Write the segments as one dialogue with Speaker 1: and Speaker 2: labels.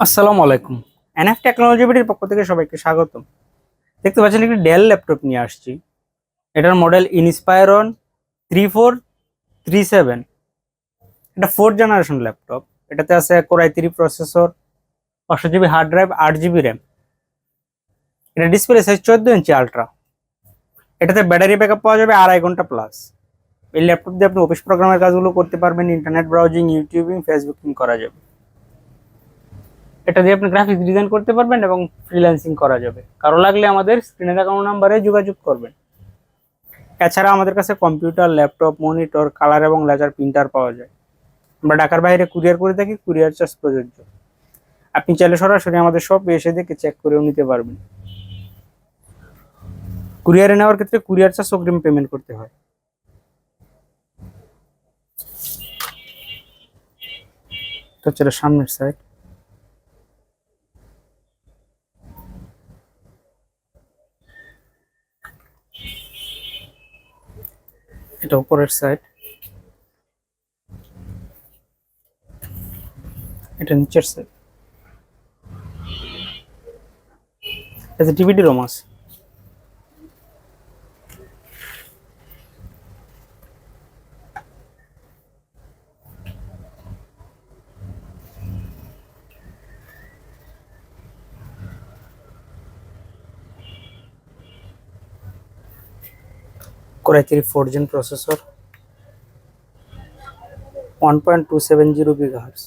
Speaker 1: আসসালামু আলাইকুম। NF technology বিডির পক্ষ থেকে সবাইকে স্বাগতম। দেখতে পাচ্ছেন একটি ডেল ল্যাপটপ নিয়ে আসছি। এটার মডেল ইনস্পায়রন 3437। এটা 4th জেনারেশন ল্যাপটপ। এটাতে আছে core i3 processor, 500 GB hard drive, 8 GB RAM. এটা ডিসপ্লে সাইজ 14 ইঞ্চি আলট্রা। এটাতে ব্যাটারি ব্যাকআপ পাওয়া যাবে 2.5 ঘন্টা প্লাস। এই ল্যাপটপ দিয়ে আপনি অফিস প্রোগ্রামের কাজগুলো করতে পারবেন, ইন্টারনেট ব্রাউজিং, ইউটিউবিং, ফেসবুকিং করা যাবে। এটা দিয়ে আপনি গ্রাফিক্স ডিজাইন করতে পারবেন এবং ফ্রিল্যান্সিং করা যাবে। কারো লাগলে আমাদের স্ক্রিনে দেখানো নাম্বারে যোগাযোগ করবেন। এছাড়া আমাদের কাছে কম্পিউটার, ল্যাপটপ, মনিটর, কালার এবং লেজার প্রিন্টার পাওয়া যায়। আমরা ঢাকার বাইরে কুরিয়ার করে থাকি, কুরিয়ার চার্জ প্রযোজ্য। আপনি চাইলে সরাসরি আমাদের শপে এসে দেখে চেক করেও নিতে পারবেন। কুরিয়ারে নেওয়ার ক্ষেত্রে কুরিয়ার চার্জ অগ্রিম পেমেন্ট করতে হয়। তো হচ্ছে এটা সামনের সাইড, এটা উপরের সাইড, এটা নিচের সাইড। এতে ডিভিডি রোম আছে। Core i3 4th Gen processor, 1.270 GHz।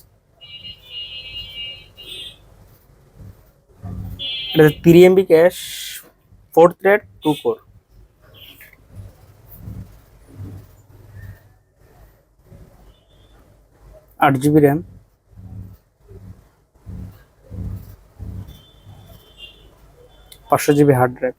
Speaker 1: এটাতে 3 MB cash, 4 thread, 2 core. 8 GB RAM, 500 GB hard drive.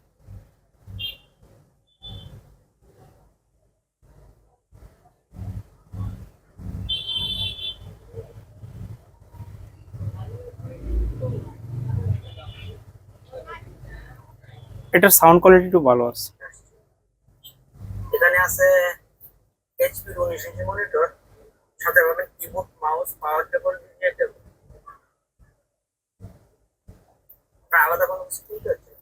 Speaker 1: এটার সাউন্ড কোয়ালিটি একটু ভালো আছে। এখানে আছে এইচপি 19 ইঞ্চি মনিটর, সাথে পাবেন কিবোর্ড, মাউস, পাওয়ার কেবল, ভিজিএ কেবল। আলাদা কোনো কিছু কিনতে হচ্ছে না।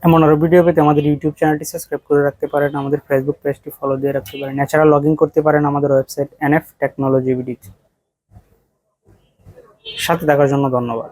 Speaker 1: এমন আরো ভিডিও পেতে আমাদের ইউটিউব চ্যানেলটি সাবস্ক্রাইব করে রাখতে পারেন, আমাদের ফেসবুক পেজটি ফলো দিয়ে রাখতে পারেন। এছাড়া লগ ইন করতে পারেন আমাদের ওয়েবসাইট এনএফ টেকনোলজি বিডি। সাথে থাকার জন্য ধন্যবাদ।